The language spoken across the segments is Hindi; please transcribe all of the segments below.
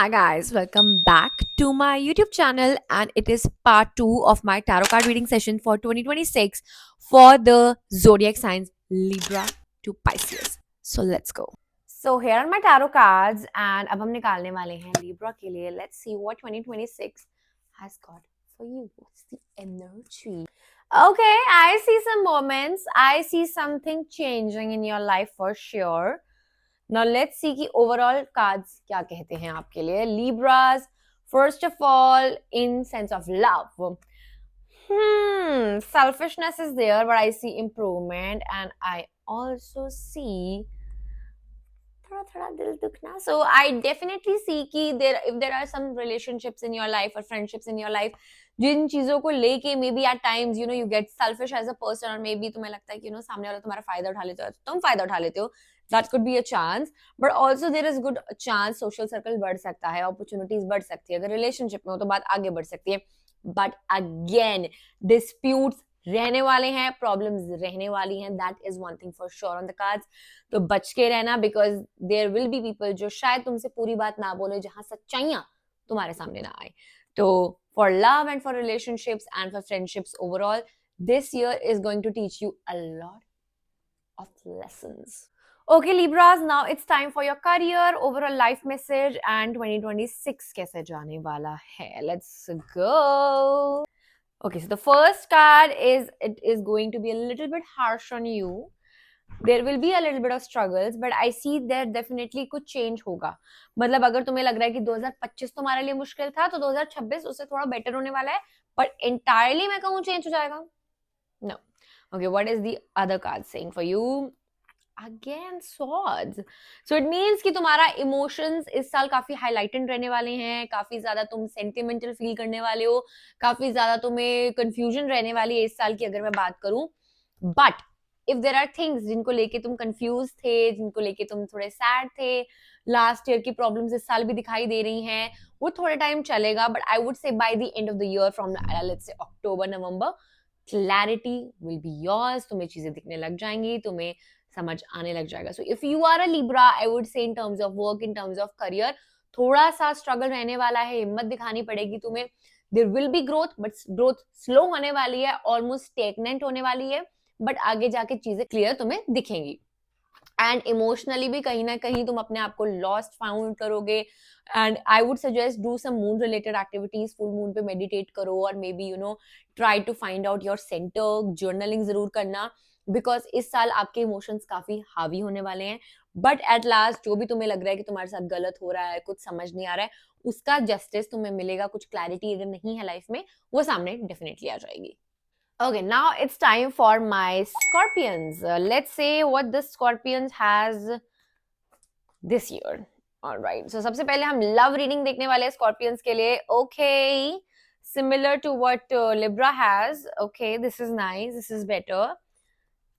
Hi guys, welcome back to my YouTube channel, and it is part 2 of my tarot card reading session for 2026 for the zodiac signs Libra to Pisces. So let's go. So here are my tarot cards and अब हम निकालने वाले हैं Libra के लिए. Let's see what 2026 has got for you. What's the energy? Okay, I see some moments. I see something changing in your life for sure. Now let's see कि overall cards क्या कहते हैं आपके लिए. Libras, first of all, in sense of love. Selfishness is there, but I see improvement, and I also see थोड़ा थोड़ा दिल दुखना. So I definitely see कि if there are some relationships in your life or friendships in your life जिन चीजों को लेके maybe at times you get selfish as a person, or maybe तुम्हें लगता है कि सामने वाला तुम्हारा फायदा उठा लेता है तो तुम फायदा उठा लेते हो. That could be a chance, but also there is good chance social circle बढ़ सकता है, opportunities बढ़ सकती है. अगर relationship में हो तो बात आगे बढ़ सकती है. But again, disputes रहने वाले हैं, प्रॉब्लम्स रहने वाली हैं. That is one thing for sure on the cards. तो बच के रहना, because there will be people जो शायद तुमसे पूरी बात ना बोले, जहां सच्चाइयां तुम्हारे सामने ना आए. तो for love and for relationships and for friendships overall, this year is going to teach you a lot of lessons. Okay, Libras, now it's time for your career, overall life message, and 2026 कैसे जाने वाला है. Let's go. Okay, so the first card is, it is going to be a little bit harsh on you. There will be a little bit of struggles, but I see there definitely कुछ change होगा. मतलब अगर तुम्हें लग रहा है कि 2025 तुम्हारे लिए मुश्किल था, तो 2026 उससे थोड़ा better होने वाला है. But entirely मैं कहूँ change हो जाएगा? No. Okay, what is the other card saying for you? Again, swords. So it means कि तुम्हारा emotions इस साल काफी highlighted रहने वाले हैं, काफी ज्यादा तुम sentimental feel करने वाले हो, काफी ज्यादा तुम्हें confusion रहने वाली है इस साल की अगर मैं बात करूं. But if there are things जिनको लेके तुम confused थे, जिनको लेके तुम थोड़े sad थे, last year की problems इस साल भी दिखाई दे रही हैं, वो थोड़े time चलेगा. But I would say by the end of the year, from let's say October, November, clarity will be yours. तुम्हें चीजें दिखने लग जाएंगी, तुम्हें समझ आने लग जाएगा. So if you are a Libra, I would say in terms of work, in terms of career, थोड़ा सा स्ट्रगल रहने वाला है, हिम्मत दिखानी पड़ेगी तुम्हें. There will be growth, but growth slow होने वाली है, ऑलमोस्ट स्टेगनेंट होने वाली है, बट आगे जाके चीजें क्लियर तुम्हें दिखेंगी. एंड इमोशनली भी कहीं ना कहीं तुम अपने आप को लॉस्ट फाउंड करोगे. And I would suggest do some moon related activities. Full moon पे मेडिटेट करो, और maybe try to find out your centre. Journaling जरूर करना, बिकॉज इस साल आपके इमोशंस काफी हावी होने वाले हैं. बट एट लास्ट जो भी तुम्हें लग रहा है कि तुम्हारे साथ गलत हो रहा है, कुछ समझ नहीं आ रहा है, उसका जस्टिस तुम्हें मिलेगा. कुछ क्लैरिटी अगर नहीं है लाइफ में, वो सामने डेफिनेटली आ जाएगी. Okay, now it's time for my Scorpions. Let's say what the Scorpions has this year. All right. So सबसे पहले हम love reading देखने वाले हैं Scorpions के लिए. Okay, similar to what Libra has. Okay, this is nice. This is better.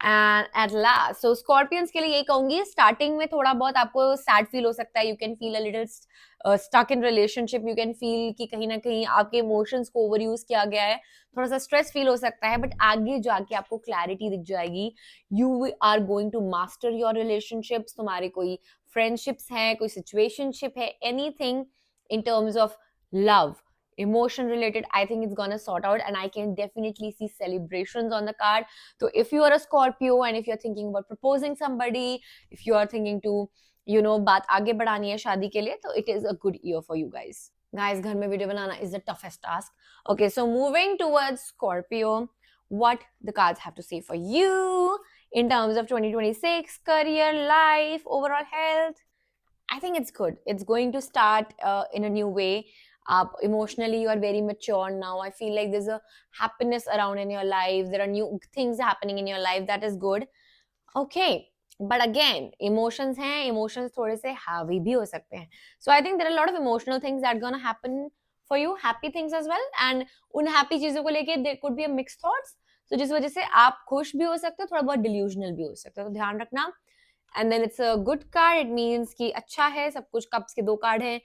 And at last, so Scorpions के लिए यही कहूंगी, स्टार्टिंग में थोड़ा बहुत आपको सैड फील हो सकता है. You can feel a little stuck in relationship. You can feel कि कहीं ना कहीं आपके इमोशंस को ओवर यूज किया गया है, थोड़ा सा स्ट्रेस फील हो सकता है. बट आगे जाके आपको क्लैरिटी दिख जाएगी. You are going to master your relationships. तुम्हारे कोई फ्रेंडशिप्स हैं, कोई सिचुएशनशिप है, anything in terms of love, emotion related, I think it's gonna sort out, and I can definitely see celebrations on the card. So if you are a Scorpio and if you're thinking about proposing somebody, if you are thinking to बात आगे बढ़ानी है शादी के लिए, तो it is a good year for you guys. Guys, घर में video banana is the toughest task. Okay, so moving towards Scorpio, what the cards have to say for you in terms of 2026 career, life, overall health. I think it's good. It's going to start in a new way. Emotionally, you are very mature now. I feel like there's a happiness around in your life. There are new things happening in your life. That is good. Okay. But again, emotions हैं, emotions थोड़े से हावी भी हो सकते हैं. So I think there are a lot of emotional things that are gonna happen for you, happy things as well. And उन happy चीजों को लेके there could be a mixed thoughts. So जिस वजह से आप खुश भी हो सकते हो, थोड़ा बहुत delusional भी हो सकते हो. तो ध्यान रखना. And then it's a good card. It means कि अच्छा है, सब कुछ. कप्स के 2 कार्ड हैं.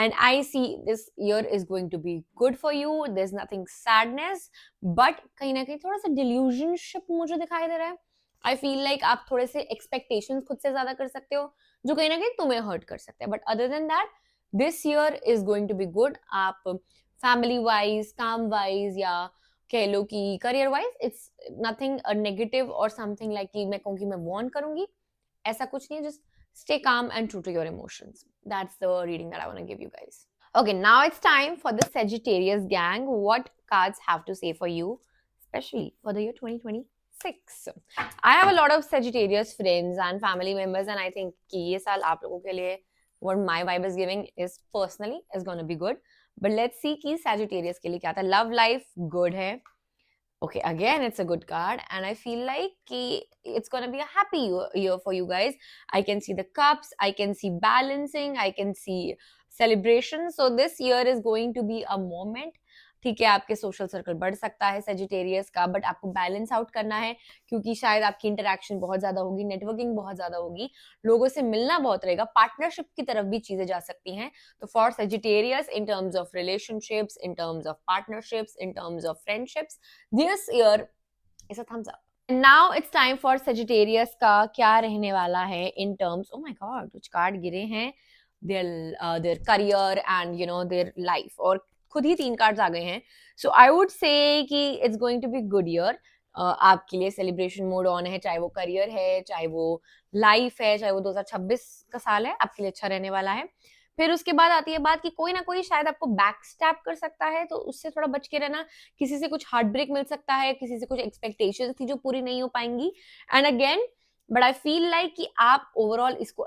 And I see this year is going to be good for you. There's nothing sadness, but कहीं ना कहीं थोड़ा सा delusionship मुझे दिखाई दे रहा है. I feel like आप थोड़े से expectations खुद से ज्यादा कर सकते हो, जो कहीं ना कहीं तुम्हें hurt कर सकते हैं. But other than that, this year is going to be good. आप फैमिली वाइज, काम वाइज, या कह लो कि career wise, it's nothing negative और समथिंग लाइक कि मैं कहूँगी मैं वार्न करूंगी, ऐसा कुछ नहीं है. Just stay calm and true to your emotions. That's the reading that I want to give you guys. Okay, now it's time for the Sagittarius gang. What cards have to say for you, especially for the year 2026? I have a lot of Sagittarius friends and family members, and I think कि ये साल आप लोगों के लिए what my vibe is giving is personally is going to be good. But let's see कि Sagittarius के लिए क्या था. Love life good है. Okay, again, it's a good card, and I feel like it's gonna be a happy year for you guys. I can see the cups, I can see balancing, I can see celebration. So this year is going to be a moment. ठीक है, आपके सोशल सर्कल बढ़ सकता है सेजिटेरियस का, बट आपको बैलेंस आउट करना है, क्योंकि शायद आपकी इंटरेक्शन बहुत ज्यादा होगी, नेटवर्किंग बहुत ज्यादा होगी, लोगों से मिलना बहुत रहेगा, पार्टनरशिप की तरफ भी चीजें जा सकती हैं. तो for Sagittarius, in terms of relationships, in terms of partnerships, in terms of friendships, this year is a thumbs up. And now it's time for Sagittarius का क्या रहने वाला है in terms, oh my god, कुछ कार्ड गिरे हैं, their career and their life, और खुद ही 3 कार्ड्स आ गए हैं. So I would say कि it's going to be good year. आपके लिए सेलिब्रेशन मोड ऑन है, चाहे वो करियर है, चाहे वो लाइफ है, चाहे वो 2026 का साल है, आपके लिए अच्छा रहने वाला है. फिर उसके बाद आती है बात कि कोई ना कोई शायद आपको बैक स्टैप कर सकता है, तो उससे थोड़ा बच के रहना. किसी से कुछ हार्ट ब्रेक मिल सकता है, किसी से कुछ एक्सपेक्टेशंस थी जो पूरी नहीं हो पाएंगी. And again, but I feel like कि आप ओवरऑल इसको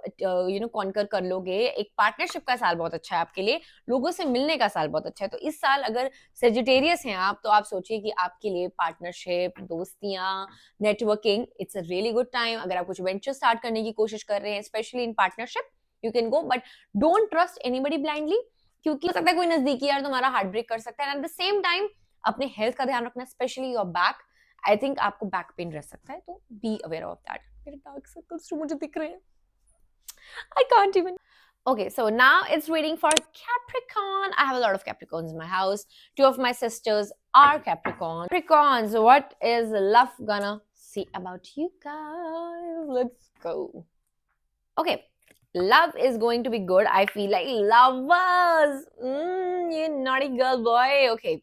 कॉन्कर कर लोगे. एक पार्टनरशिप का साल बहुत अच्छा है आपके लिए, लोगों से मिलने का साल बहुत अच्छा है. तो इस साल अगर सेजिटेरियस हैं आप, तो आप सोचिए कि आपके लिए partnership, Dostiyan, networking, it's a really good time. अगर आप कुछ वेंचर स्टार्ट करने की कोशिश कर रहे हैं, specially in partnership, you can go, but don't trust anybody blindly, क्योंकि हो सकता है कोई नजदीकी यार तुम्हारा हार्ट ब्रेक कर सकता है. एट द सेम टाइम अपने हेल्थ का ध्यान रखना, specially your back. I think आपको बैक पेन रह सकता है, तो बी अवेयर ऑफ दैट. मेरे डार्क सर्कल्स जो मुझे दिख रहे हैं, I can't even. Okay, so now it's reading for Capricorn. I have a lot of Capricorns in my house. 2 of my sisters are Capricorn. Capricorns, what is love gonna say about you guys? Let's go. Okay, love is going to be good. I feel like lovers. You naughty girl boy. Okay.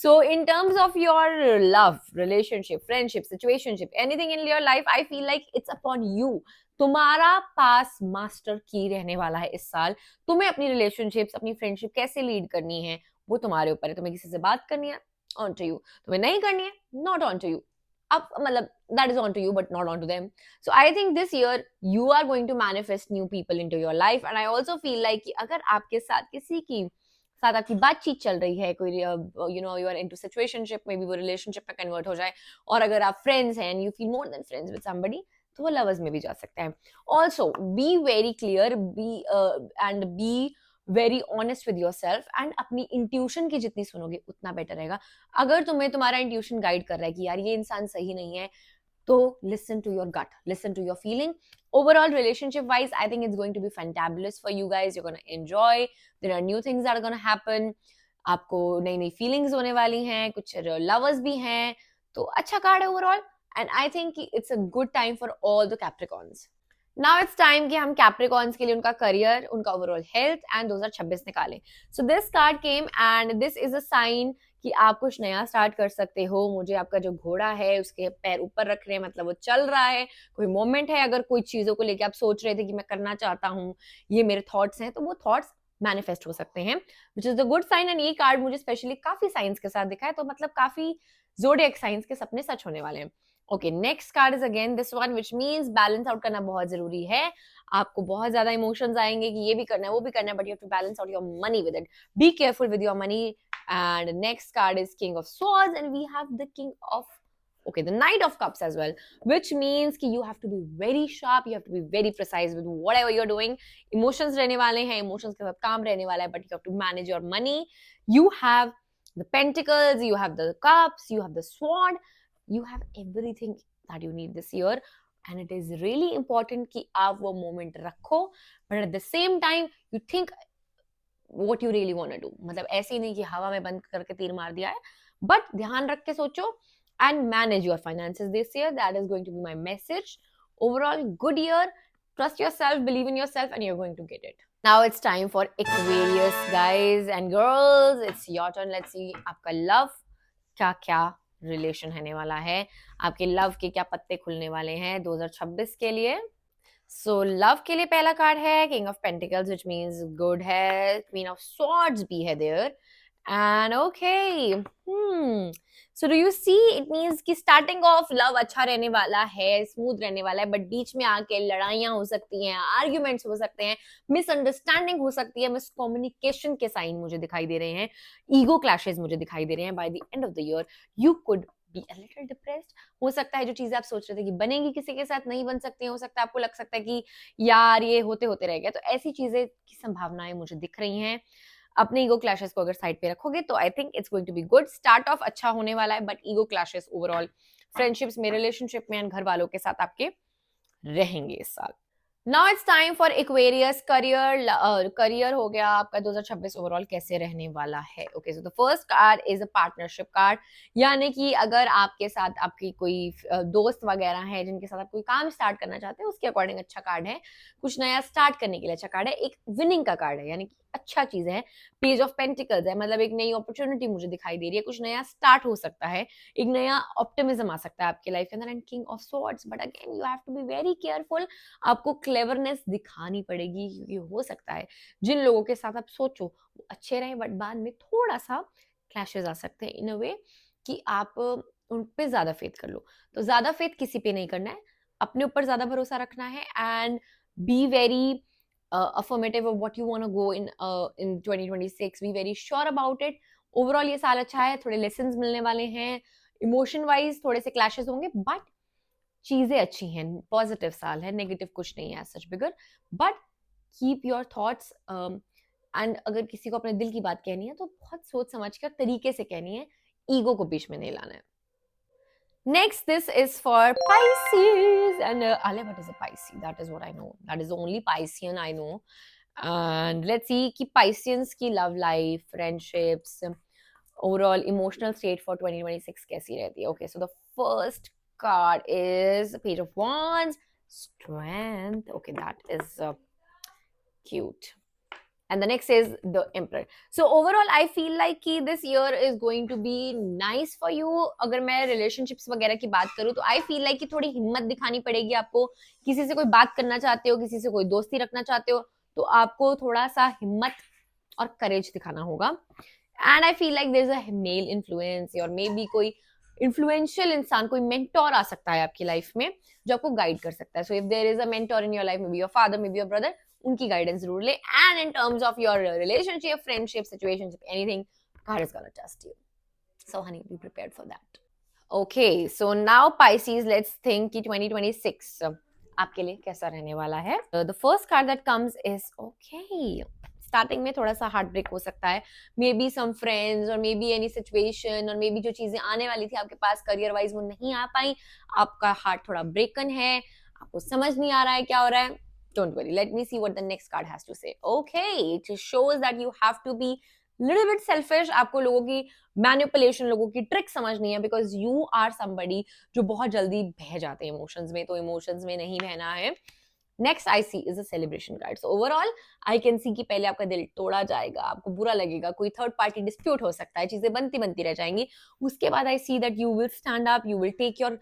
So in terms of your love, relationship, friendship, situationship, anything in your life, I feel like it's upon you. तुम्हारा पास मास्टर की रहने वाला है इस साल. तुम्हें अपनी रिलेशनशिप्स, अपनी फ्रेंडशिप कैसे लीड करनी है, वो तुम्हारे ऊपर है. तुम्हें किसी से बात करनी है, ऑन टू यू. तुम्हें नहीं करनी है, नॉट ऑन टू यू. अब मतलब that is on to you but not on to them. So I think this year you are going to manifest new people into your life, and I also feel like कि अगर आपके साथ किसी की साथ आपकी बातचीत चल रही है, कोई you are into situationship, maybe वो relationship में convert हो जाए, और अगर आप friends हैं and you feel more than friends with somebody, तो वो lovers में भी जा सकते हैं. Also be very clear, be very honest with your self, and अपनी इंट्यूशन की जितनी सुनोगे उतना बेटर रहेगा. अगर तुम्हें तुम्हारा इंट्यूशन गाइड कर रहा है कि यार ये इंसान सही नहीं है, तो listen to your gut, listen to your feeling. Overall relationship wise, I think it's going to be fantabulous for you guys. You gonna enjoy, there are new things that are gonna happen. आपको नई नई फीलिंग्स होने वाली हैं, कुछ लवर्स भी हैं, तो अच्छा कार्ड है overall. And I think it's a good time for all the Capricorns. Now it's time कि हम कैप्रिकॉर्न्स के लिए उनका करियर, उनका ओवरऑल हेल्थ एंड 2026 निकालें. So this card came and this is a sign कि आप कुछ नया स्टार्ट कर सकते हो. मुझे आपका जो घोड़ा है उसके पैर ऊपर रख रहे हैं, मतलब वो चल रहा है. कोई मोमेंट है, अगर कोई चीजों को लेके आप सोच रहे थे कि मैं करना चाहता हूँ, ये मेरे थॉट्स हैं, तो वो थॉट्स मैनिफेस्ट हो सकते हैं, which is the good sign. And ये कार्ड मुझे स्पेशली काफी साइंस के साथ दिखा है, तो मतलब काफी ज़ोडिएक साइंस के सपने सच होने वाले हैं. Okay, next card is again this one, which means balance out करना बहुत जरूरी है. आपको बहुत ज्यादा इमोशंस आएंगे कि ये भी करना है, वो भी करना है, but you have to balance out your money with it. Be careful with your money. And next card is King of Swords, and we have the King of, okay, the Knight of Cups as well, which means कि you have to be very sharp, you have to be very precise with whatever you're doing. Emotions रहने वाले हैं, emotions के साथ काम रहने वाला है, but you have to manage your money. You have the Pentacles, you have the Cups, you have the Sword, you have everything that you need this year, and it is really important कि आप वो moment रखो, but at the same time you think what you really want to do. मतलब ऐसे ही नहीं कि हवा में बंद करके तीर मार दिया है, बट ध्यान रख के सोचो and manage your finances this year. That is going to be my message. Overall, good year. Trust yourself, believe in yourself, and you're going to get it. Now it's time for Aquarius, guys and girls. It's your turn. Let's see आपका लव क्या क्या रिलेशन रहने वाला है, आपके लव के क्या पत्ते खुलने वाले हैं 2026 के लिए. सो लव के लिए पहला कार्ड है king of pentacles, which means good है. क्वीन ऑफ स्वॉर्ड्स भी है there. And okay, so do you see, it means कि स्टार्टिंग ऑफ लव अच्छा रहने वाला है, स्मूथ रहने वाला है, बट बीच में आके लड़ाइयां हो सकती हैं, आर्ग्यूमेंट्स हो सकते हैं, मिसअंडरस्टैंडिंग हो सकती है, मिसकम्युनिकेशन के साइन मुझे दिखाई दे रहे हैं, ईगो क्लैशेस मुझे दिखाई दे रहे हैं. By the end of the year you could be a little depressed. हो सकता है जो चीजें आप सोच रहे थे कि बनेंगी किसी के साथ नहीं बन सकती हैं, हो सकता है आपको लग सकता है कि यार ये होते होते रह गया. तो ऐसी चीजें की संभावनाएं मुझे दिख रही हैं. अपने ईगो क्लैशेस को अगर साइड पे रखोगे तो I think it's going to be good. Start of अच्छा होने वाला है, but ego clashes overall friendships में, रिलेशनशिप में एंड घर वालों के साथ आपके रहेंगे इस साल. Now it's time for Aquarius career. Career हो गया आपका 2026 ओवरऑल कैसे रहने वाला है. Okay, so the first card is a partnership card, यानी कि अगर आपके साथ आपकी कोई दोस्त वगैरह है जिनके साथ आप कोई काम स्टार्ट करना चाहते हैं, उसके अकॉर्डिंग अच्छा कार्ड है. कुछ नया स्टार्ट करने के लिए अच्छा कार्ड है. एक विनिंग का कार्ड है, यानी कि अच्छा चीज है. पेज ऑफ पेंटिकल्स है, मतलब एक नई अपॉर्चुनिटी मुझे दिखाई दे रही है, कुछ नया स्टार्ट हो सकता है, एक नया ऑप्टिमिज्म आ सकता है आपके लाइफ के अंदर. And king of swords, but again you have to be very careful. आपको क्लेवरनेस दिखानी पड़ेगी, क्योंकि हो सकता है जिन लोगों के साथ आप सोचो वो अच्छे रहे, बट बाद में थोड़ा सा क्लैशेस आ सकते हैं इन अ वे कि आप उन पे ज्यादा फेथ कर लो. तो ज्यादा फेथ किसी पे नहीं करना है, अपने ऊपर ज्यादा भरोसा रखना है. And be very affirmative of what you want to go in 2026. Be very sure about it. Overall ये साल अच्छा है, थोड़े लेसन्स मिलने वाले हैं, इमोशन वाइज थोड़े से क्लैशेस होंगे, बट चीजें अच्छी हैं. पॉजिटिव साल है, नेगेटिव कुछ नहीं है सच bigger. But keep your thoughts, and अगर किसी को अपने दिल की बात कहनी है तो बहुत सोच समझ कर तरीके से कहनी है, ईगो को बीच में नहीं लाना है. Next, this is for Pisces. And Alia Bhatt is a Pisces. That is what I know. That is the only Piscean I know. And let's see कि Pisceans की love life, friendships, overall emotional state for 2026 कैसी रहती है. Okay, so the first card is Page of Wands, Strength. Okay, that is cute. And the next is the Emperor. So overall I feel like कि this year is going to be nice for you. अगर मैं relationships वगैरह की बात करूँ तो I feel like कि थोड़ी हिम्मत दिखानी पड़ेगी आपको. किसी से कोई बात करना चाहते हो, किसी से कोई दोस्ती रखना चाहते हो, तो आपको थोड़ा सा हिम्मत और करेज दिखाना होगा. And I feel like there is a male influence, और मे बी कोई इन्फ्लुएंशियल इंसान, कोई मेंटोर आ सकता है आपकी लाइफ में जो आपको गाइड कर सकता है. So if there is a mentor in your life, may be your father, may be your brother, उनकी गाइडेंस जरूर ले. And in terms of your relationship, friendship, situationship, anything, God is gonna trust you. So honey, be prepared for that. Okay, so now Pisces, let's think कि 2026 आपके लिए कैसा रहने वाला है. The first card that comes is okay. Starting में थोड़ा सा हार्ट ब्रेक हो सकता है, मे बी सम फ्रेंड्स और मे बी एनी सिचुएशन, और मे बी जो चीजें आने वाली थी आपके पास करियर वाइज वो नहीं आ पाई, आपका हार्ट थोड़ा ब्रेकन है, आपको समझ नहीं आ रहा है क्या हो रहा है. Don't worry, let me see what the next card has to say. Okay, it shows that you have to be little bit selfish. आपको लोगों की मैनिपुलेशन, लोगों की ट्रिक समझनी है, बिकॉज यू आर समबडी जो बहुत जल्दी बह जाते हैं इमोशंस में, तो इमोशंस में नहीं बहना है. Next I see is a celebration card. So overall I can see कि पहले आपका दिल तोड़ा जाएगा, आपको बुरा लगेगा, कोई थर्ड पार्टी डिस्प्यूट हो सकता है, चीजें बनती बनती रह जाएंगी. उसके बाद I see that you will stand up, you will take your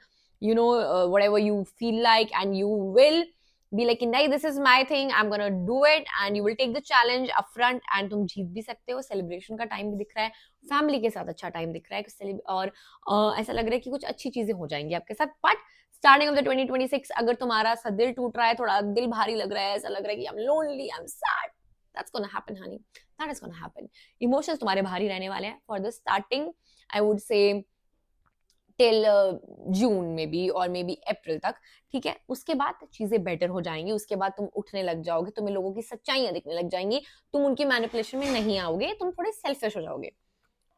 whatever you feel like, and you will be like, नहीं, this is my thing, I'm gonna do it, and you will take the challenge up front, and तुम जीत भी सकते हो. सेलिब्रेशन का टाइम भी दिख रहा है, फैमिली के साथ अच्छा टाइम दिख रहा है, और ऐसा लग रहा है कि कुछ अच्छी चीजें हो जाएंगी आपके साथ. बट स्टार्टिंग ऑफ द 2026 अगर तुम्हारा सा दिल टूट रहा है, थोड़ा दिल भारी लग रहा है, ऐसा लग रहा है कि I'm lonely, I'm sad, that's gonna happen honey, that is gonna happen. Emotions तुम्हारे भारी रहने वाले हैं for the starting, I would से टिल जून में बी, और मे बी अप्रैल तक. ठीक है, उसके बाद चीजें बेटर हो जाएंगी, उसके बाद तुम उठने लग जाओगे, तुम्हें लोगों की सच्चाइयां दिखने लग जाएंगी, तुम उनकी मैनिपुलेशन में नहीं आओगे, तुम थोड़े सेल्फिश हो जाओगे.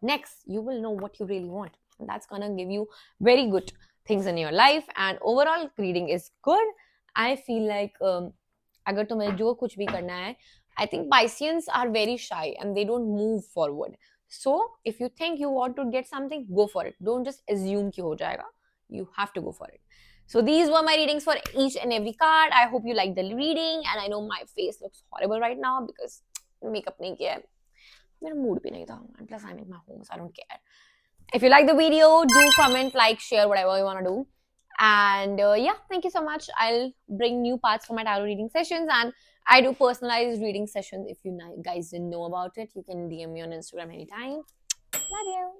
Next, you will know what you really want, that's gonna give you very good things in your life. And overall reading is good. I feel like अगर तुम्हें जो कुछ भी करना है, I think Pisceans are very shy and they don't move forward. So if you think you want to get something, go for it. Don't just assume कि हो जाएगा. You have to go for it. So these were my readings for each and every card. I hope you liked the reading, and I know my face looks horrible right now because makeup nahi kiya hai. Mera mood bhi nahi tha, and plus I'm in my home, so I don't care. If you like the video, do comment, like, share, whatever you want to do. And yeah, thank you so much. I'll bring new parts for my tarot reading sessions, and I do personalized reading sessions. If you guys didn't know about it, you can DM me on Instagram anytime. Love you.